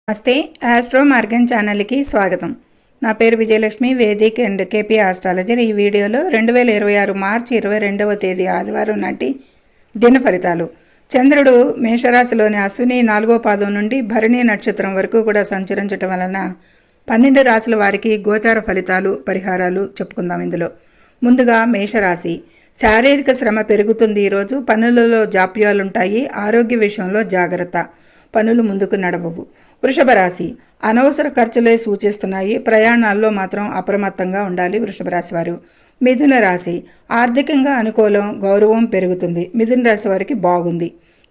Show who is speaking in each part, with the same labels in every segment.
Speaker 1: నమస్తే, astro Morgan ఛానల్కి స్వాగతం. నా పేరు Vijayalakshmi, Vedic and KP astrologer. ఈ వీడియోలో 2026 మార్చి 22వ తేదీ ఆదివారం నాటి దిన ఫలితాలు. చంద్రుడు మేషరాశిలోని అశ్విని 4వ పాదం నుండి భరణి నక్షత్రం వరకు కూడా సంచరించటం వలన 12 రాశుల వారికి గోచార ఫలితాలు, పరిహారాలు చెప్పుకుందాం. ఇందులో ముందుగా మేషరాశి. శారీరక శ్రమ పెరుగుతుంది. ఈరోజు పనులలో జాప్యాలుంటాయి. ఆరోగ్య విషయంలో జాగ్రత్త, పనులు ముందుకు నడవవు. వృషభ రాశి. అనవసర ఖర్చులే సూచిస్తున్నాయి. ప్రయాణాల్లో మాత్రం అప్రమత్తంగా ఉండాలి వృషభ రాశి వారు. మిథున రాశి. ఆర్థికంగా అనుకూలం, గౌరవం పెరుగుతుంది. మిథున రాశి వారికి బాగుంది.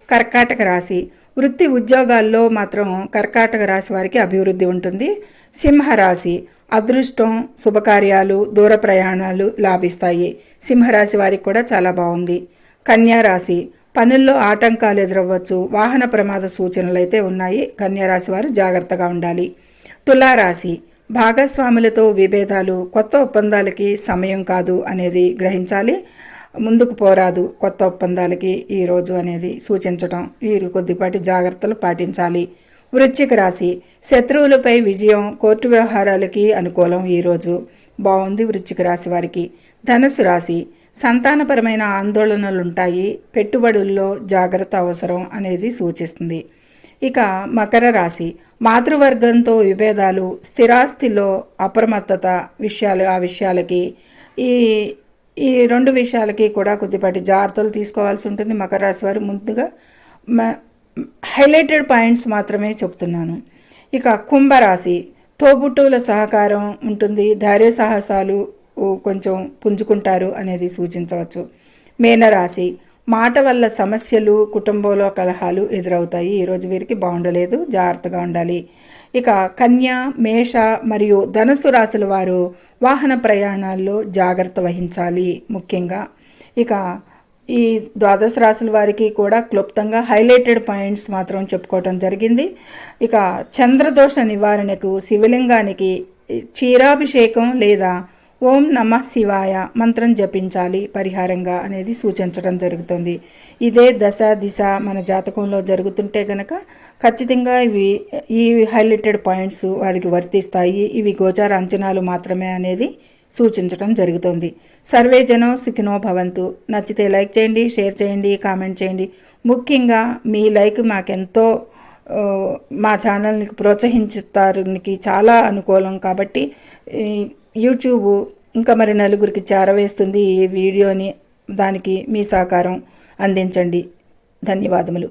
Speaker 1: కర్కాటక రాశి. వృత్తి ఉద్యోగాల్లో మాత్రం కర్కాటక రాశి వారికి అభివృద్ధి ఉంటుంది. సింహరాశి. అదృష్టం, శుభకార్యాలు, దూర ప్రయాణాలు లాభిస్తాయి. సింహరాశి వారికి కూడా చాలా బాగుంది. కన్యా రాశి. పనుల్లో ఆటంకాలు ఎదురవ్వచ్చు. వాహన ప్రమాద సూచనలు అయితే ఉన్నాయి. కన్యారాశి వారు జాగ్రత్తగా ఉండాలి. తులారాశి. భాగస్వాములతో విభేదాలు, కొత్త ఒప్పందాలకి సమయం కాదు అనేది గ్రహించాలి. ముందుకు పోరాదు కొత్త ఒప్పందాలకి ఈరోజు అనేది సూచించటం. వీరు కొద్దిపాటి జాగ్రత్తలు పాటించాలి. వృశ్చిక రాశి. శత్రువులపై విజయం, కోర్టు వ్యవహారాలకి అనుకూలం. ఈరోజు బాగుంది వృశ్చిక రాశి వారికి. ధనుసు రాశి. సంతానపరమైన ఆందోళనలుంటాయి. పెట్టుబడుల్లో జాగ్రత్త అవసరం అనేది సూచిస్తుంది. ఇక మకర రాశి. మాతృవర్గంతో విభేదాలు, స్థిరాస్తిలో అప్రమత్తత విషయాలకి ఈ రెండు విషయాలకి కూడా కొద్దిపాటి జాగ్రత్తలు తీసుకోవాల్సి ఉంటుంది. మకర రాశి వారు ముందుగా హైలైటెడ్ పాయింట్స్ మాత్రమే చెప్తున్నాను. ఇక కుంభరాశి. తోబుట్టువుల సహకారం ఉంటుంది. ధైర్య సాహసాలు కొంచెం పుంజుకుంటారు అనేది సూచించవచ్చు. మీనరాశి. మాట వల్ల సమస్యలు, కుటుంబంలో కలహాలు ఎదురవుతాయి. ఈరోజు వీరికి బాగుండలేదు, జాగ్రత్తగా ఉండాలి. ఇక కన్య, మేష మరియు ధనుసు రాశుల వారు వాహన ప్రయాణాల్లో జాగ్రత్త వహించాలి ముఖ్యంగా. ఇక ఈ ద్వాదశ రాశుల వారికి కూడా క్లుప్తంగా హైలైటెడ్ పాయింట్స్ మాత్రం చెప్పుకోవటం జరిగింది. ఇక చంద్రదోష నివారణకు శివలింగానికి క్షీరాభిషేకం లేదా ఓం నమః శివాయ మంత్రం జపించాలి పరిహారంగా అనేది సూచించడం జరుగుతుంది. ఇదే దశ దిశ మన జాతకంలో జరుగుతుంటే గనక ఖచ్చితంగా ఈ హైలైటెడ్ పాయింట్స్ వారికి వర్తిస్తాయి. ఇవి గోచార అంచనాలు మాత్రమే అనేది సూచించడం జరుగుతుంది. సర్వే జనం సుఖినో భవంతు. నచ్చితే లైక్ చేయండి, షేర్ చేయండి, కామెంట్ చేయండి. ముఖ్యంగా మీ లైక్ మాకెంతో మా ఛానల్ని ప్రోత్సహించుతానికి చాలా అనుకూలం. కాబట్టి యూట్యూబ్ ఇంకా మరి నలుగురికి చేరవేస్తుంది ఈ వీడియోని. దానికి మీ సహకారం అందించండి. ధన్యవాదములు.